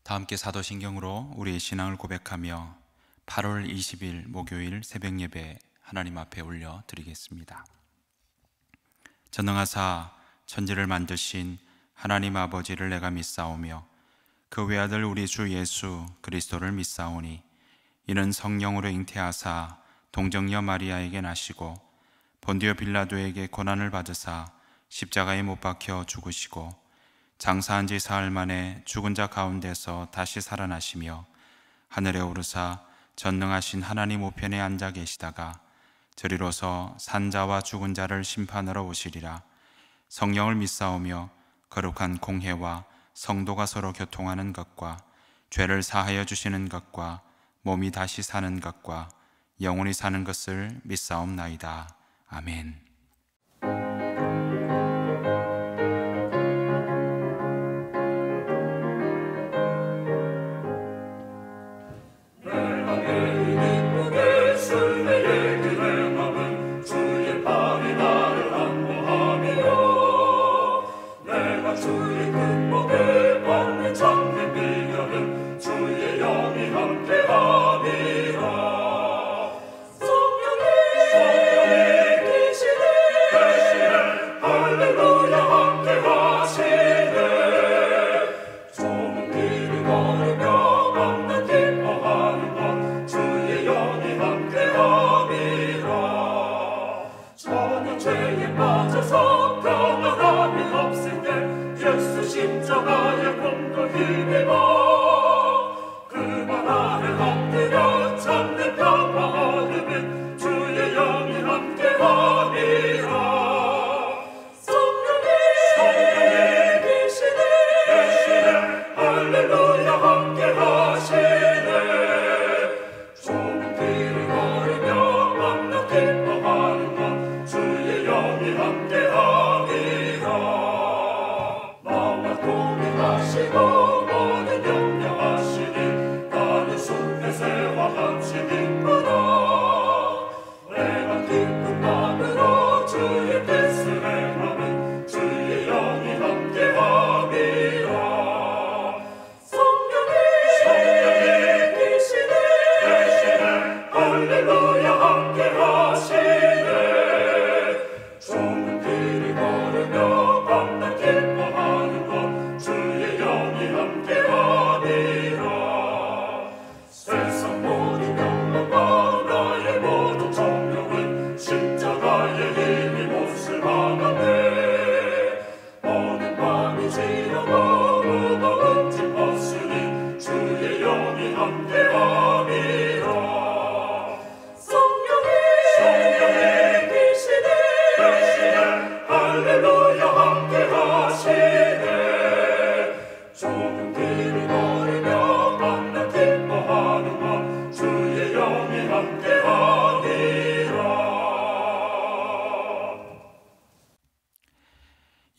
다 함께 사도신경으로 우리의 신앙을 고백하며 8월 20일 목요일 새벽 예배 하나님 앞에 올려 드리겠습니다. 전능하사 천지를 만드신 하나님 아버지를 내가 믿사오며 그 외아들 우리 주 예수 그리스도를 믿사오니 이는 성령으로 잉태하사 동정녀 마리아에게 나시고 본디오 빌라도에게 고난을 받으사 십자가에 못 박혀 죽으시고 장사한 지 사흘 만에 죽은 자 가운데서 다시 살아나시며 하늘에 오르사 전능하신 하나님 우편에 앉아 계시다가 저리로서 산자와 죽은 자를 심판하러 오시리라. 성령을 믿사오며 거룩한 공회와 성도가 서로 교통하는 것과 죄를 사하여 주시는 것과 몸이 다시 사는 것과 영원히 사는 것을 믿사옵나이다. 아멘.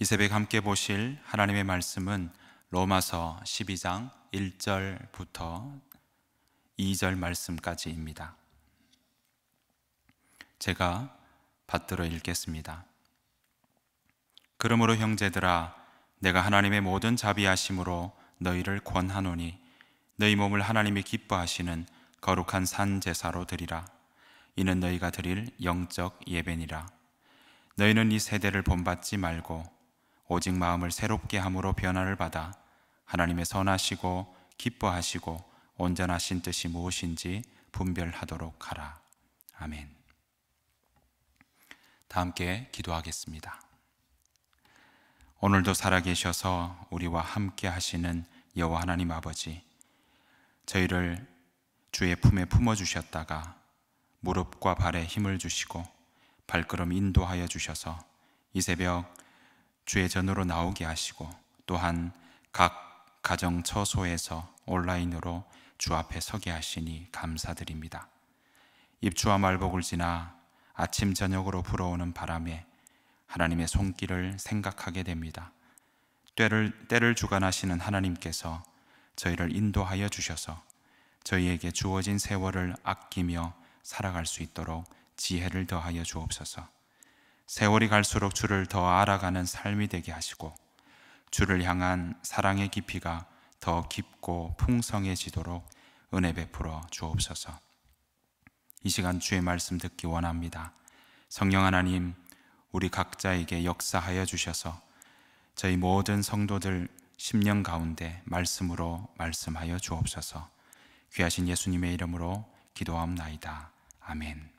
이 새벽 함께 보실 하나님의 말씀은 로마서 12장 1절부터 2절 말씀까지입니다. 제가 받들어 읽겠습니다. 그러므로 형제들아, 내가 하나님의 모든 자비하심으로 너희를 권하노니 너희 몸을 하나님이 기뻐하시는 거룩한 산 제사로 드리라. 이는 너희가 드릴 영적 예배니라. 너희는 이 세대를 본받지 말고 오직 마음을 새롭게 함으로 변화를 받아 하나님의 선하시고 기뻐하시고 온전하신 뜻이 무엇인지 분별하도록 하라. 아멘. 다 함께 기도하겠습니다. 오늘도 살아계셔서 우리와 함께 하시는 여호와 하나님 아버지, 저희를 주의 품에 품어주셨다가 무릎과 발에 힘을 주시고 발걸음 인도하여 주셔서 이 새벽 주의 전으로 나오게 하시고 또한 각 가정 처소에서 온라인으로 주 앞에 서게 하시니 감사드립니다. 입추와 말복을 지나 아침 저녁으로 불어오는 바람에 하나님의 손길을 생각하게 됩니다. 때를 주관하시는 하나님께서 저희를 인도하여 주셔서 저희에게 주어진 세월을 아끼며 살아갈 수 있도록 지혜를 더하여 주옵소서. 세월이 갈수록 주를 더 알아가는 삶이 되게 하시고 주를 향한 사랑의 깊이가 더 깊고 풍성해지도록 은혜 베풀어 주옵소서. 이 시간 주의 말씀 듣기 원합니다. 성령 하나님, 우리 각자에게 역사하여 주셔서 저희 모든 성도들 심령 가운데 말씀으로 말씀하여 주옵소서. 귀하신 예수님의 이름으로 기도하옵나이다. 아멘.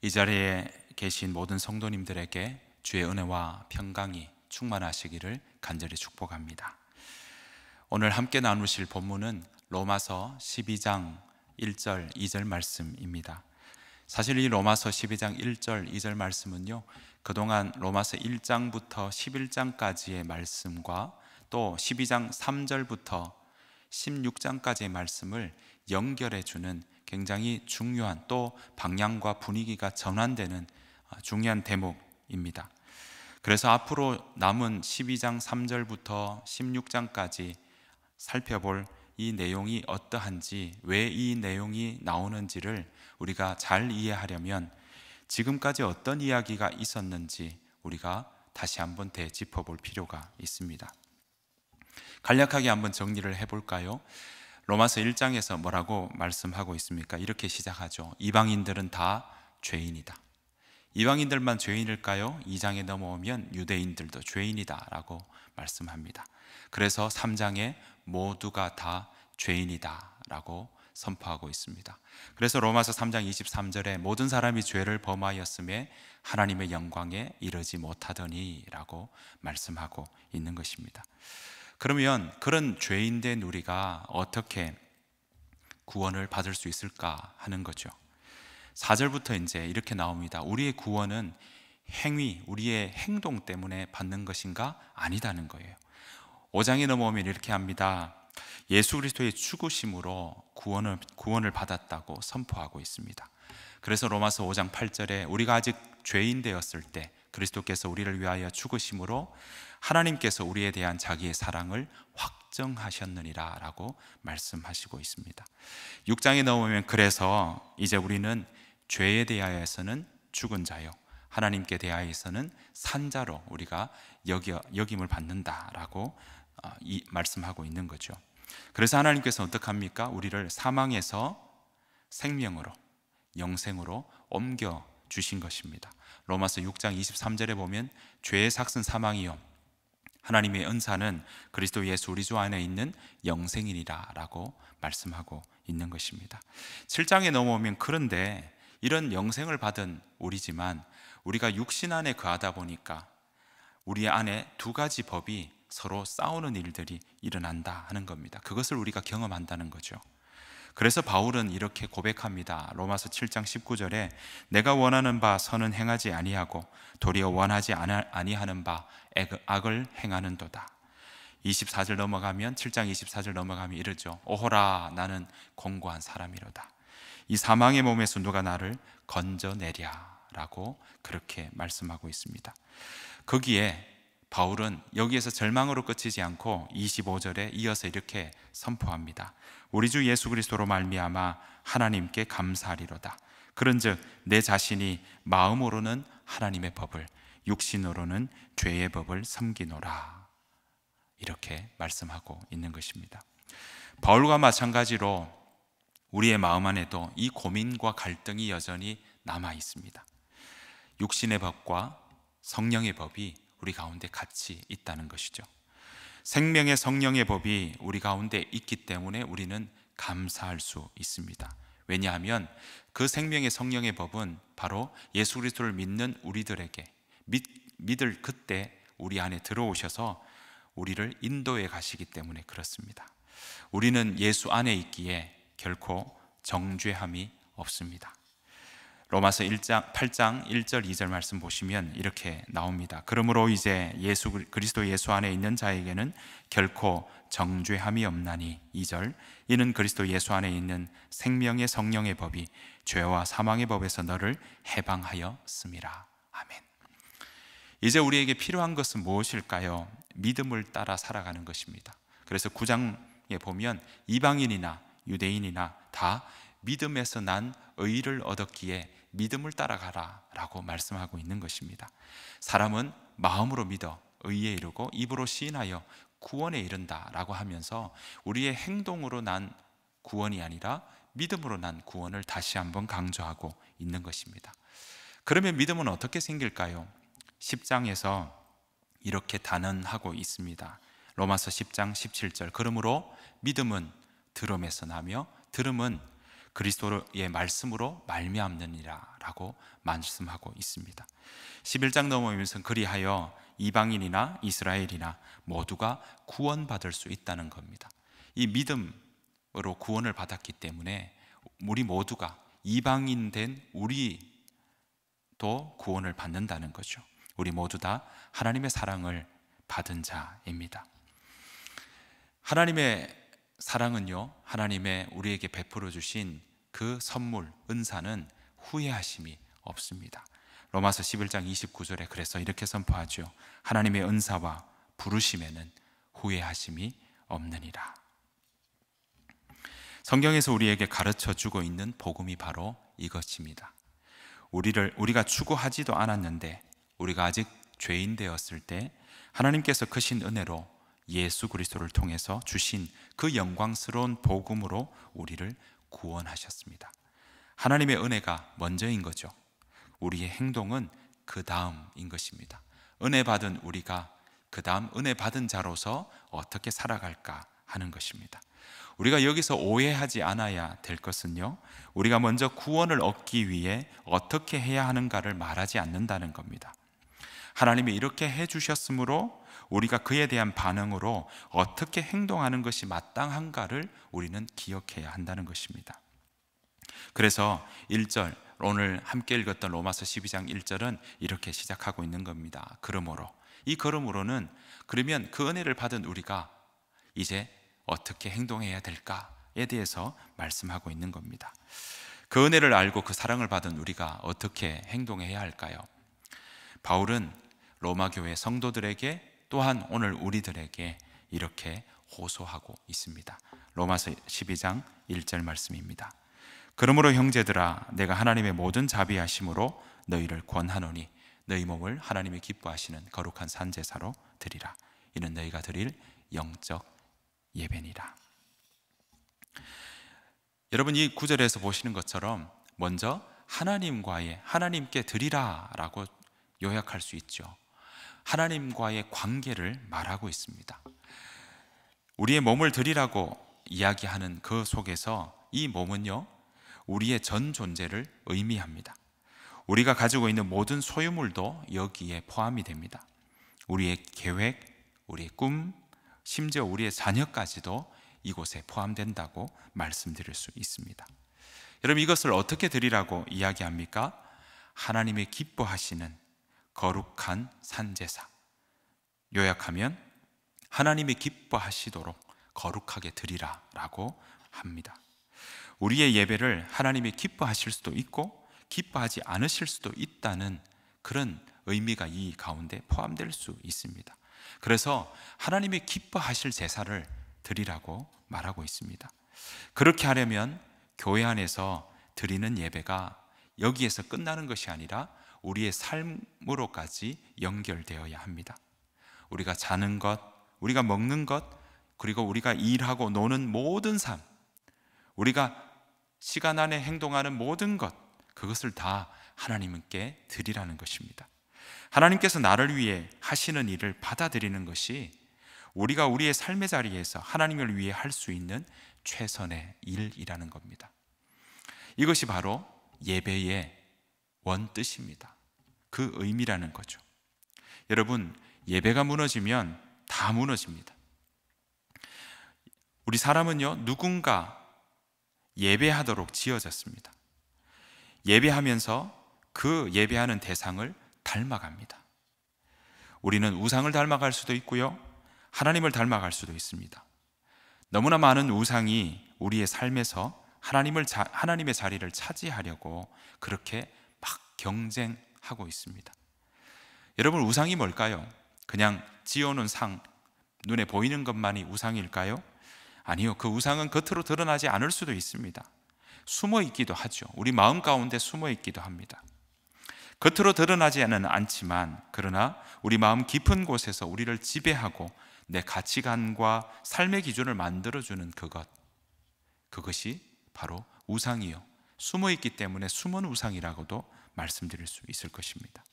이 자리에 계신 모든 성도님들에게 주의 은혜와 평강이 충만하시기를 간절히 축복합니다. 오늘 함께 나누실 본문은 로마서 12장 1절 2절 말씀입니다. 사실 이 로마서 12장 1절 2절 말씀은요, 그동안 로마서 1장부터 11장까지의 말씀과 또 12장 3절부터 16장까지의 말씀을 연결해 주는 굉장히 중요한, 또 방향과 분위기가 전환되는 중요한 대목입니다. 그래서 앞으로 남은 12장 3절부터 16장까지 살펴볼 이 내용이 어떠한지, 왜 이 내용이 나오는지를 우리가 잘 이해하려면 지금까지 어떤 이야기가 있었는지 우리가 다시 한번 되짚어 볼 필요가 있습니다. 간략하게 한번 정리를 해볼까요? 로마서 1장에서 뭐라고 말씀하고 있습니까? 이렇게 시작하죠. 이방인들은 다 죄인이다. 이방인들만 죄인일까요? 2장에 넘어오면 유대인들도 죄인이다 라고 말씀합니다. 그래서 3장에 모두가 다 죄인이다 라고 선포하고 있습니다. 그래서 로마서 3장 23절에 모든 사람이 죄를 범하였음에 하나님의 영광에 이르지 못하더니 라고 말씀하고 있는 것입니다. 그러면 그런 죄인된 우리가 어떻게 구원을 받을 수 있을까 하는 거죠. 4절부터 이제 이렇게 나옵니다. 우리의 구원은 행위, 우리의 행동 때문에 받는 것인가? 아니다는 거예요. 5장에 넘어오면 이렇게 합니다. 예수 그리스도의 죽으심으로 구원을 받았다고 선포하고 있습니다. 그래서 로마서 5장 8절에 우리가 아직 죄인 되었을 때 그리스도께서 우리를 위하여 죽으심으로 하나님께서 우리에 대한 자기의 사랑을 확정하셨느니라 라고 말씀하시고 있습니다. 6장에 넘어오면 그래서 이제 우리는 죄에 대하여서는 죽은 자요, 하나님께 대하여서는 산 자로 우리가 여김을 받는다라고 말씀하고 있는 거죠. 그래서 하나님께서 어떻게 합니까? 우리를 사망에서 생명으로, 영생으로 옮겨 주신 것입니다. 로마서 6장 23절에 보면 죄의 삭은 사망이요 하나님의 은사는 그리스도 예수 우리 주 안에 있는 영생이니라 라고 말씀하고 있는 것입니다. 7장에 넘어오면 그런데 이런 영생을 받은 우리지만 우리가 육신 안에 거하다 보니까 우리 안에 두 가지 법이 서로 싸우는 일들이 일어난다 하는 겁니다. 그것을 우리가 경험한다는 거죠. 그래서 바울은 이렇게 고백합니다. 로마서 7장 19절에 내가 원하는 바 선은 행하지 아니하고 도리어 원하지 아니하는 바 악을 행하는도다. 24절 넘어가면 7장 24절 넘어가면 이러죠. 오호라 나는 공고한 사람이로다. 이 사망의 몸에서 누가 나를 건져내랴 라고 그렇게 말씀하고 있습니다. 거기에 바울은 여기에서 절망으로 끝이지 않고 25절에 이어서 이렇게 선포합니다. 우리 주 예수 그리스도로 말미암아 하나님께 감사하리로다. 그런즉 내 자신이 마음으로는 하나님의 법을, 육신으로는 죄의 법을 섬기노라. 이렇게 말씀하고 있는 것입니다. 바울과 마찬가지로 우리의 마음 안에도 이 고민과 갈등이 여전히 남아 있습니다. 육신의 법과 성령의 법이 우리 가운데 같이 있다는 것이죠. 생명의 성령의 법이 우리 가운데 있기 때문에 우리는 감사할 수 있습니다. 왜냐하면 그 생명의 성령의 법은 바로 예수 그리스도를 믿는 우리들에게 믿을 그때 우리 안에 들어오셔서 우리를 인도해 가시기 때문에 그렇습니다. 우리는 예수 안에 있기에 결코 정죄함이 없습니다. 로마서 8장 1절 2절 말씀 보시면 이렇게 나옵니다. 그러므로 이제 그리스도 예수 안에 있는 자에게는 결코 정죄함이 없나니 2절 이는 그리스도 예수 안에 있는 생명의 성령의 법이 죄와 사망의 법에서 너를 해방하였음이라. 아멘. 이제 우리에게 필요한 것은 무엇일까요? 믿음을 따라 살아가는 것입니다. 그래서 9장에 보면 이방인이나 유대인이나 다 믿음에서 난 의를 얻었기에 믿음을 따라가라 라고 말씀하고 있는 것입니다. 사람은 마음으로 믿어 의에 이르고 입으로 시인하여 구원에 이른다라고 하면서 우리의 행동으로 난 구원이 아니라 믿음으로 난 구원을 다시 한번 강조하고 있는 것입니다. 그러면 믿음은 어떻게 생길까요? 10장에서 이렇게 단언하고 있습니다. 로마서 10장 17절, 그러므로 믿음은 들음에서 나며 들음은 그리스도의 말씀으로 말미암느니라 라고 말씀하고 있습니다. 11장 넘어오면서 그리하여 이방인이나 이스라엘이나 모두가 구원받을 수 있다는 겁니다. 이 믿음으로 구원을 받았기 때문에 우리 모두가, 이방인 된 우리도 구원을 받는다는 거죠. 우리 모두 다 하나님의 사랑을 받은 자입니다. 하나님의 사랑은요, 하나님의 우리에게 베풀어 주신 그 선물, 은사는 후회하심이 없습니다. 로마서 11장 29절에 그래서 이렇게 선포하죠. 하나님의 은사와 부르심에는 후회하심이 없느니라. 성경에서 우리에게 가르쳐 주고 있는 복음이 바로 이것입니다. 우리가 추구하지도 않았는데, 우리가 아직 죄인 되었을 때 하나님께서 크신 은혜로 예수 그리스도를 통해서 주신 그 영광스러운 복음으로 우리를 구원하셨습니다. 하나님의 은혜가 먼저인 거죠. 우리의 행동은 그 다음인 것입니다. 은혜 받은 우리가 그 다음 은혜 받은 자로서 어떻게 살아갈까 하는 것입니다. 우리가 여기서 오해하지 않아야 될 것은요, 우리가 먼저 구원을 얻기 위해 어떻게 해야 하는가를 말하지 않는다는 겁니다. 하나님이 이렇게 해주셨으므로 우리가 그에 대한 반응으로 어떻게 행동하는 것이 마땅한가를 우리는 기억해야 한다는 것입니다. 그래서 1절, 오늘 함께 읽었던 로마서 12장 1절은 이렇게 시작하고 있는 겁니다. 그러므로, 이 그러므로는 그러면 그 은혜를 받은 우리가 이제 어떻게 행동해야 될까에 대해서 말씀하고 있는 겁니다. 그 은혜를 알고 그 사랑을 받은 우리가 어떻게 행동해야 할까요? 바울은 로마 교회 성도들에게, 또한 오늘 우리들에게 이렇게 호소하고 있습니다. 로마서 12장 1절 말씀입니다. 그러므로 형제들아, 내가 하나님의 모든 자비하심으로 너희를 권하노니 너희 몸을 하나님이 기뻐하시는 거룩한 산제사로 드리라. 이는 너희가 드릴 영적 예배니라. 여러분, 이 구절에서 보시는 것처럼 먼저 하나님께 드리라 라고 요약할 수 있죠. 하나님과의 관계를 말하고 있습니다. 우리의 몸을 드리라고 이야기하는 그 속에서 이 몸은요, 우리의 전 존재를 의미합니다. 우리가 가지고 있는 모든 소유물도 여기에 포함이 됩니다. 우리의 계획, 우리의 꿈, 심지어 우리의 자녀까지도 이곳에 포함된다고 말씀드릴 수 있습니다. 여러분, 이것을 어떻게 드리라고 이야기합니까? 하나님의 기뻐하시는 거룩한 산제사, 요약하면 하나님이 기뻐하시도록 거룩하게 드리라 라고 합니다. 우리의 예배를 하나님이 기뻐하실 수도 있고 기뻐하지 않으실 수도 있다는 그런 의미가 이 가운데 포함될 수 있습니다. 그래서 하나님이 기뻐하실 제사를 드리라고 말하고 있습니다. 그렇게 하려면 교회 안에서 드리는 예배가 여기에서 끝나는 것이 아니라 우리의 삶으로까지 연결되어야 합니다. 우리가 자는 것, 우리가 먹는 것, 그리고 우리가 일하고 노는 모든 삶, 우리가 시간 안에 행동하는 모든 것, 그것을 다 하나님께 드리라는 것입니다. 하나님께서 나를 위해 하시는 일을 받아들이는 것이 우리가 우리의 삶의 자리에서 하나님을 위해 할 수 있는 최선의 일이라는 겁니다. 이것이 바로 예배의 원뜻입니다. 그 의미라는 거죠. 여러분, 예배가 무너지면 다 무너집니다. 우리 사람은요, 누군가 예배하도록 지어졌습니다. 예배하면서 그 예배하는 대상을 닮아갑니다. 우리는 우상을 닮아갈 수도 있고요, 하나님을 닮아갈 수도 있습니다. 너무나 많은 우상이 우리의 삶에서 하나님의 자리를 차지하려고 그렇게 막 경쟁하고 있습니다. 여러분, 우상이 뭘까요? 그냥 지어놓은 상, 눈에 보이는 것만이 우상일까요? 아니요, 그 우상은 겉으로 드러나지 않을 수도 있습니다. 숨어 있기도 하죠. 우리 마음 가운데 숨어 있기도 합니다. 겉으로 드러나지는 않지만, 그러나 우리 마음 깊은 곳에서 우리를 지배하고 내 가치관과 삶의 기준을 만들어주는 그것이 바로 우상이요, 숨어있기 때문에 숨은 우상이라고도 말씀드릴 수 있을 것입니다.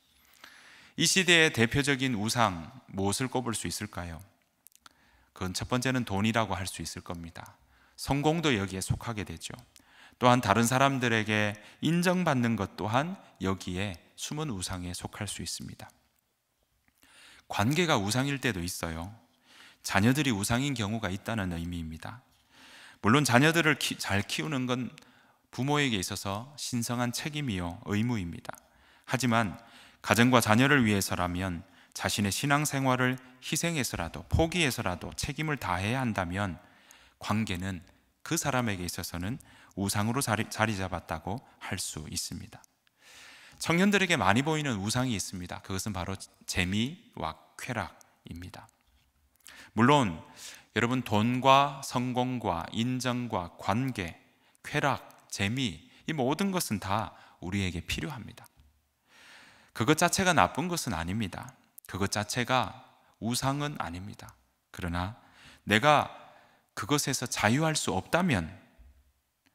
이 시대의 대표적인 우상, 무엇을 꼽을 수 있을까요? 그건 첫 번째는 돈이라고 할 수 있을 겁니다. 성공도 여기에 속하게 되죠. 또한 다른 사람들에게 인정받는 것 또한 여기에 숨은 우상에 속할 수 있습니다. 관계가 우상일 때도 있어요. 자녀들이 우상인 경우가 있다는 의미입니다. 물론 자녀들을 잘 키우는 건 부모에게 있어서 신성한 책임이요, 의무입니다. 하지만 가정과 자녀를 위해서라면 자신의 신앙생활을 희생해서라도, 포기해서라도 책임을 다해야 한다면 관계는 그 사람에게 있어서는 우상으로 자리 잡았다고 할 수 있습니다. 청년들에게 많이 보이는 우상이 있습니다. 그것은 바로 재미와 쾌락입니다. 물론 여러분, 돈과 성공과 인정과 관계, 쾌락, 재미, 이 모든 것은 다 우리에게 필요합니다. 그것 자체가 나쁜 것은 아닙니다. 그것 자체가 우상은 아닙니다. 그러나 내가 그것에서 자유할 수 없다면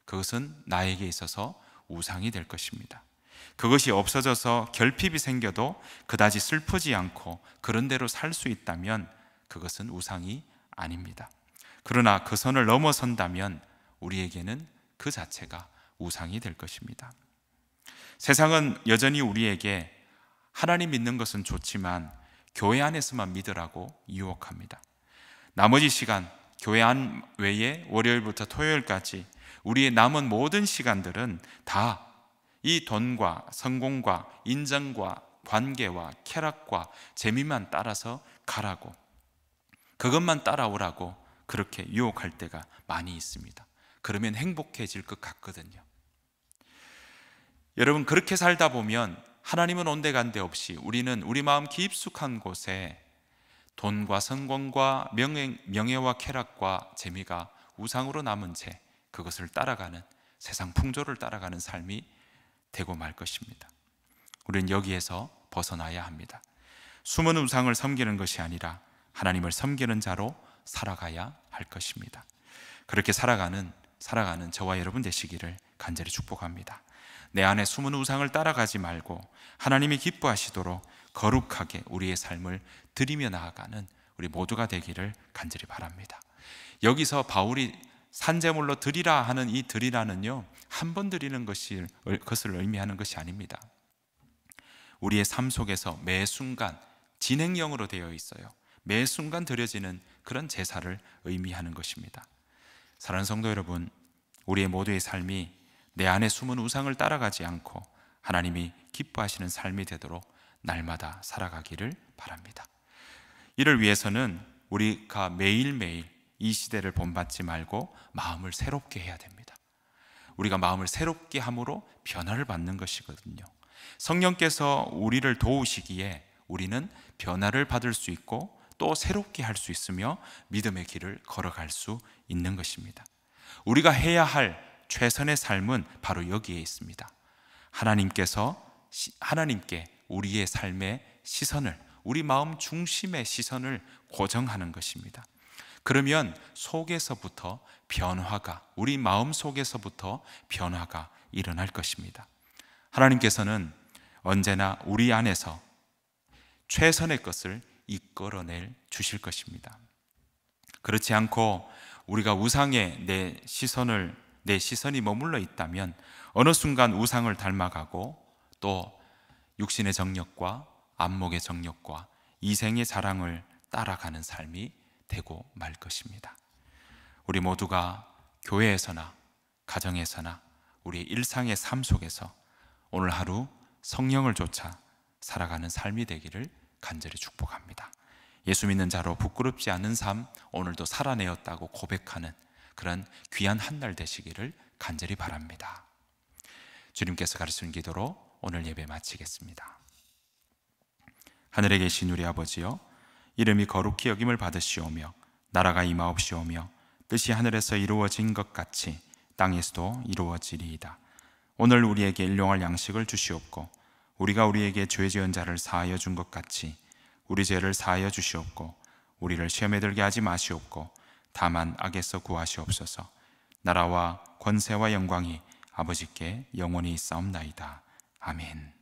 그것은 나에게 있어서 우상이 될 것입니다. 그것이 없어져서 결핍이 생겨도 그다지 슬프지 않고 그런 대로 살 수 있다면 그것은 우상이 아닙니다. 그러나 그 선을 넘어선다면 우리에게는 그 자체가 우상이 될 것입니다. 세상은 여전히 우리에게 하나님 믿는 것은 좋지만 교회 안에서만 믿으라고 유혹합니다. 나머지 시간, 교회 안 외에 월요일부터 토요일까지 우리의 남은 모든 시간들은 다 이 돈과 성공과 인정과 관계와 쾌락과 재미만 따라서 가라고, 그것만 따라오라고 그렇게 유혹할 때가 많이 있습니다. 그러면 행복해질 것 같거든요. 여러분, 그렇게 살다 보면 하나님은 온데간데 없이 우리는 우리 마음 깊숙한 곳에 돈과 성공과 명예와 쾌락과 재미가 우상으로 남은 채 그것을 따라가는, 세상 풍조를 따라가는 삶이 되고 말 것입니다. 우리는 여기에서 벗어나야 합니다. 숨은 우상을 섬기는 것이 아니라 하나님을 섬기는 자로 살아가야 할 것입니다. 그렇게 살아가는 저와 여러분 되시기를 간절히 축복합니다. 내 안에 숨은 우상을 따라가지 말고 하나님이 기뻐하시도록 거룩하게 우리의 삶을 드리며 나아가는 우리 모두가 되기를 간절히 바랍니다. 여기서 바울이 산제물로 드리라 하는 이 드리라는요, 한 번 드리는 것을 의미하는 것이 아닙니다. 우리의 삶 속에서 매 순간 진행형으로 되어 있어요. 매 순간 드려지는 그런 제사를 의미하는 것입니다. 사랑하는 성도 여러분, 우리의 모두의 삶이 내 안에 숨은 우상을 따라가지 않고 하나님이 기뻐하시는 삶이 되도록 날마다 살아가기를 바랍니다. 이를 위해서는 우리가 매일매일 이 시대를 본받지 말고 마음을 새롭게 해야 됩니다. 우리가 마음을 새롭게 함으로 변화를 받는 것이거든요. 성령께서 우리를 도우시기에 우리는 변화를 받을 수 있고 또 새롭게 할 수 있으며 믿음의 길을 걸어갈 수 있는 것입니다. 우리가 해야 할 최선의 삶은 바로 여기에 있습니다. 하나님께 우리의 삶의 시선을, 우리 마음 중심의 시선을 고정하는 것입니다. 그러면 속에서부터 변화가, 우리 마음 속에서부터 변화가 일어날 것입니다. 하나님께서는 언제나 우리 안에서 최선의 것을 이끌어낼 주실 것입니다. 그렇지 않고 우리가 우상에 내 시선이 머물러 있다면 어느 순간 우상을 닮아가고 또 육신의 정욕과 안목의 정욕과 이생의 자랑을 따라가는 삶이 되고 말 것입니다. 우리 모두가 교회에서나 가정에서나 우리 일상의 삶 속에서 오늘 하루 성령을 쫓아 살아가는 삶이 되기를 간절히 축복합니다. 예수 믿는 자로 부끄럽지 않은 삶 오늘도 살아내었다고 고백하는 그런 귀한 한 날 되시기를 간절히 바랍니다. 주님께서 가르치는 기도로 오늘 예배 마치겠습니다. 하늘에 계신 우리 아버지여, 이름이 거룩히 여김을 받으시오며 나라가 임하옵시오며 뜻이 하늘에서 이루어진 것 같이 땅에서도 이루어지리이다. 오늘 우리에게 일용할 양식을 주시옵고 우리가 우리에게 죄 지은 자를 사하여 준 것 같이 우리 죄를 사하여 주시옵고 우리를 시험에 들게 하지 마시옵고 다만 악에서 구하시옵소서. 나라와 권세와 영광이 아버지께 영원히 있사옵나이다. 아멘.